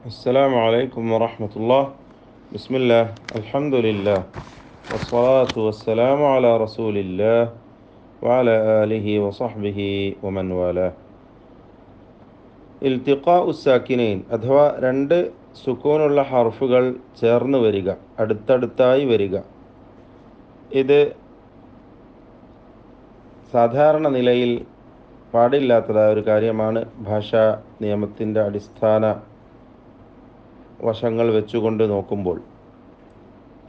السلام عليكم ورحمة الله. بسم الله، الحمد لله، والصلاة والسلام على رسول الله وعلى آله وصحبه ومن والاه. ഇൽത്തിഖാഉ സാക്കിനൈൻ അഥവാ രണ്ട് സുക്കൂനുള്ള ഹർഫുകൾ ചേർന്ന് വരിക, അടുത്തടുത്തായി വരിക. ഇത് സാധാരണ നിലയിൽ പാടില്ലാത്തതായ ഒരു കാര്യമാണ്. ഭാഷാ നിയമത്തിൻ്റെ അടിസ്ഥാന വശങ്ങൾ വെച്ചുകൊണ്ട് നോക്കുമ്പോൾ.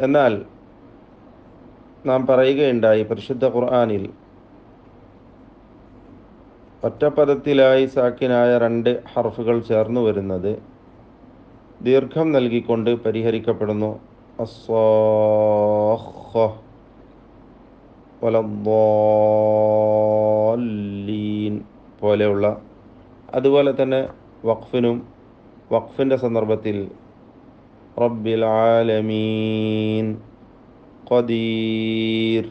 എന്നാൽ നാം പറയുകയുണ്ടായി, പരിശുദ്ധ ഖുർആനിൽ ഒറ്റപ്പദത്തിലായി സാക്കിനായ രണ്ട് ഹർഫുകൾ ചേർന്ന് വരുന്നത് ദീർഘം നൽകിക്കൊണ്ട് പരിഹരിക്കപ്പെടുന്നു. അസ്സാഖ വലദ്ദാല്ലീൻ പോലെയുള്ള. അതുപോലെ തന്നെ വഖഫിൻ്റെ സന്ദർഭത്തിൽ റബ്ബിൽ ആലമീൻ, ഖദീർ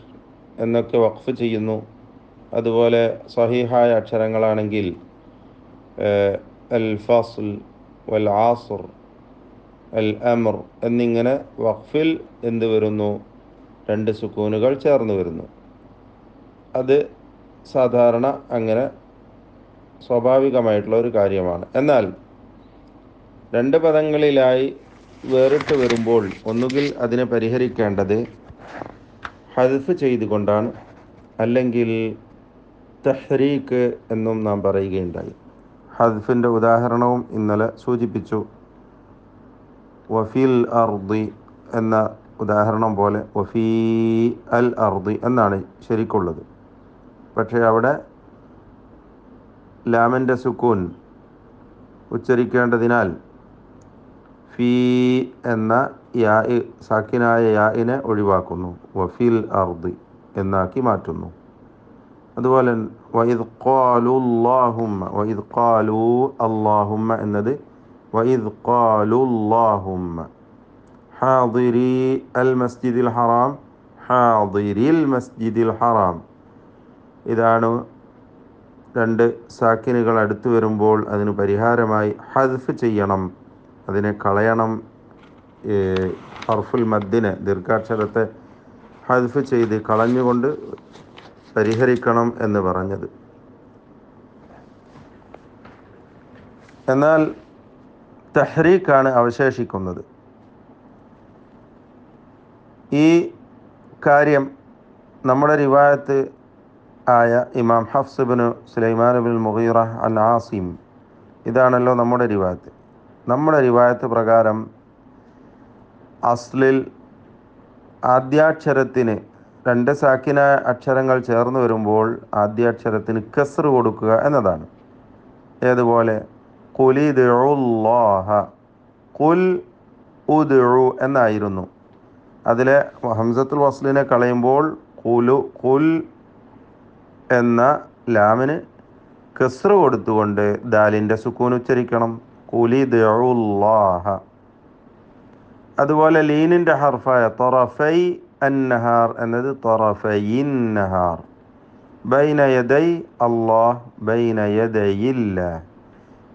എന്നൊക്കെ വഖഫ് ചെയ്യുന്നു. അതുപോലെ സഹീഹായ അക്ഷരങ്ങളാണെങ്കിൽ അൽ ഫസ്ൽ, വൽ ആസ്ർ, അൽ അമർ എന്നിങ്ങനെ വഖഫിൽ എന്ത് വരുന്നു? രണ്ട് സുക്കൂനുകൾ ചേർന്ന് വരുന്നു. അത് സാധാരണ അങ്ങനെ സ്വാഭാവികമായിട്ടുള്ള ഒരു കാര്യമാണ്. എന്നാൽ രണ്ട് പദങ്ങളിലായി വേറിട്ട് വരുമ്പോൾ ഒന്നുകിൽ അതിനെ പരിഹരിക്കേണ്ടത് ഹദ്ഫ് ചെയ്തുകൊണ്ടാണ്, അല്ലെങ്കിൽ തഹ്രീക്ക് എന്നും നാം പറയുകയുണ്ടായി. ഹദ്ഫിൻ്റെ ഉദാഹരണവും ഇന്നലെ സൂചിപ്പിച്ചു. വഫിൽ അർദി എന്ന ഉദാഹരണം പോലെ വഫീ അൽ അർദി എന്നാണ് ശരിക്കുള്ളത്. പക്ഷേ അവിടെ ലാമിൻ്റെ സുക്കൂൻ ഉച്ചരിക്കേണ്ടതിനാൽ ഫീ എന്ന സാക്കിനായ യാഇനെ ഒഴിവാക്കുന്നു, വഫിൽ അർദി എന്നാക്കി മാറ്റുന്നു. അതുപോലെ വഇദ് ഖാലു അല്ലാഹുമ്മ എന്നത് വഇദ് ഖാലു അല്ലാഹുമ്മ ഹാദിരി അൽ മസ്ജിദിൽ ഹറാം, ഹാദിരിൽ മസ്ജിദിൽ ഹറാം. ഇതാണ് രണ്ട് സാക്കിനുകൾ അടുത്ത് വരുമ്പോൾ അതിന് പരിഹാരമായി ഹദ്ഫ് ചെയ്യണം, അതിനെ കളയണം. ഹർഫുൽ മദ്ദിനെ, ദീർഘാക്ഷരത്തെ ഹദ്ഫ് ചെയ്ത് കളഞ്ഞുകൊണ്ട് പരിഹരിക്കണം എന്ന് പറഞ്ഞത്. എന്നാൽ തഹ്രീക്കാണ് അവശേഷിക്കുന്നത്. ഈ കാര്യം നമ്മുടെ റിവായത്ത് ആയ ഇമാം ഹഫ്സ് ഇബ്നു സുലൈമാൻ ഇബ്നുൽ മുഗീറ അൻ ആസിം, ഇതാണല്ലോ നമ്മുടെ റിവായത്ത്. നമ്മുടെ റിവായത്ത് പ്രകാരം അസ്ലിൽ ആദ്യാക്ഷരത്തിന് രണ്ട് സാക്കിനായ അക്ഷരങ്ങൾ ചേർന്ന് വരുമ്പോൾ ആദ്യാക്ഷരത്തിന് കസ്ർ കൊടുക്കുക എന്നതാണ്. ഏതുപോലെ ഖുലിദ്ഉല്ലാഹ, ഖുൽ ഉദ്ഉ എന്നായിരുന്നു. അതിലെ ഹംസത്തുൽ വസ്ലിനെ കളയുമ്പോൾ ഖുൽ എന്ന ലാമിന് കസ്ർ കൊടുത്തുകൊണ്ട് ദാലിൻ്റെ സുക്കൂൻ ഉച്ചരിക്കണം, ഖുലിദ്ഉല്ലാഹ. അതുപോലെ ലീനിൻ്റെ ഹർഫായ തൊറഫൈ അന്നഹാർ എന്നത് തൊറഫയിൻ നഹാർ. ബൈന യദൈ അല്ലാഹ്, ബൈന യദയില്ല.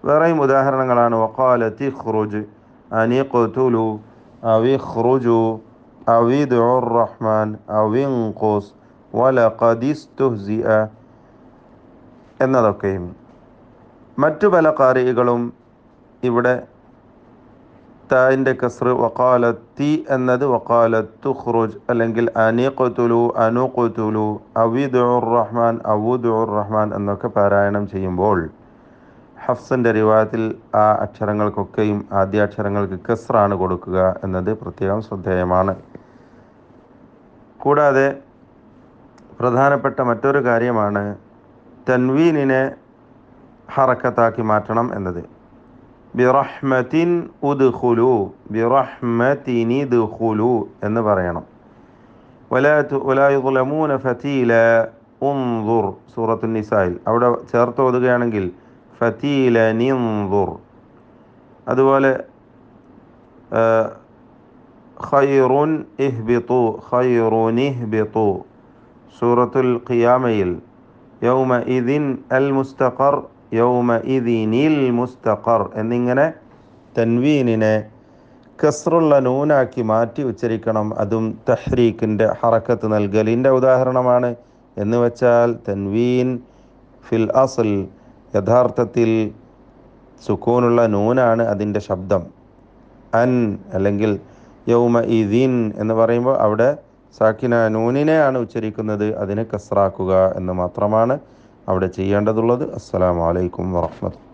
വേറെയും ഉദാഹരണങ്ങളാണ്. വഖാലത് ഇഖ്റുജ് അനിഖ്തുലു അവിഖ്റുജു അവിദ്ഉർ റഹ്മാൻ അവിൻഖുസ് വലഖദ് ഇസ്തുഹ്സിഅ എന്നതൊക്കെയും. മറ്റു പല ഖാരികളും ഇവിടെ തായിൻ്റെ കസ്ർ വഖാലത്തി എന്നത് വഖാലത്തു ഖുറുജ്, അല്ലെങ്കിൽ അനിഖ്തുലു അനുഖ്തുലു അവിദ്ഉർ റഹ്മാൻ അവ്ദുർ റഹ്മാൻ എന്നൊക്കെ പാരായണം ചെയ്യുമ്പോൾ ഹഫ്സിൻ്റെ റിവായത്തിൽ ആ അക്ഷരങ്ങൾക്കൊക്കെയും ആദ്യാക്ഷരങ്ങൾക്ക് കസ്റാണ് കൊടുക്കുക എന്നത് പ്രത്യേകം ശ്രദ്ധേയമാണ്. കൂടാതെ പ്രധാനപ്പെട്ട മറ്റൊരു കാര്യമാണ് തൻവീനിനെ ഹറക്കത്താക്കി മാറ്റണം എന്നത്. ബിറഹ്മത്തിൻ ഉദ്ഖുലു, ബിറഹ്മത്തിൻ ഇദ്ഖുലു എന്ന് പറയണം. വലാ യുദ്ലമൂന ഫതീല ഉൻദുർ, സൂറത്തുൻ നിസായിൽ അവിടെ ചേർത്ത് ഓതുകയാണെങ്കിൽ ഫതീല നിൻദുർ. അതുപോലെ ഖൈറുൻ ഇഹ്ബിതു, ഖൈറുൻ ഇഹ്ബിതു. സൂറത്തുൽ ഖിയാമയിൽ യൗമ ഇദിൻ അൽ മുസ്തഖർ, യൗമ ഇദിനിൽ മുസ്തഖർ എന്നിങ്ങനെ തൻവീനിനെ കസ്റുള്ള നൂനാക്കി മാറ്റി ഉച്ചരിക്കണം. അതും തഹ്രീക്കിൻ്റെ ഹറക്കത്ത് നൽകലിൻ്റെ ഉദാഹരണമാണ്. എന്ന് വെച്ചാൽ തൻവീൻ ഫിൽ അസ്ൽ യഥാർത്ഥത്തിൽ സുക്കൂനുള്ള നൂനാണ് അതിൻ്റെ ശബ്ദം. അൻ അല്ലെങ്കിൽ യൗമ ഇദിൻ എന്ന് പറയുമ്പോൾ അവിടെ സാക്കിന നൂനിനെയാണ് ഉച്ചരിക്കുന്നത്, അതിനെ കസ്റാക്കുക എന്ന് മാത്രമാണ് അവിടെ ചെയ്യേണ്ടതുള്ളത്. അസ്സലാമു അലൈക്കും വറഹ്മത്തുള്ളാഹി.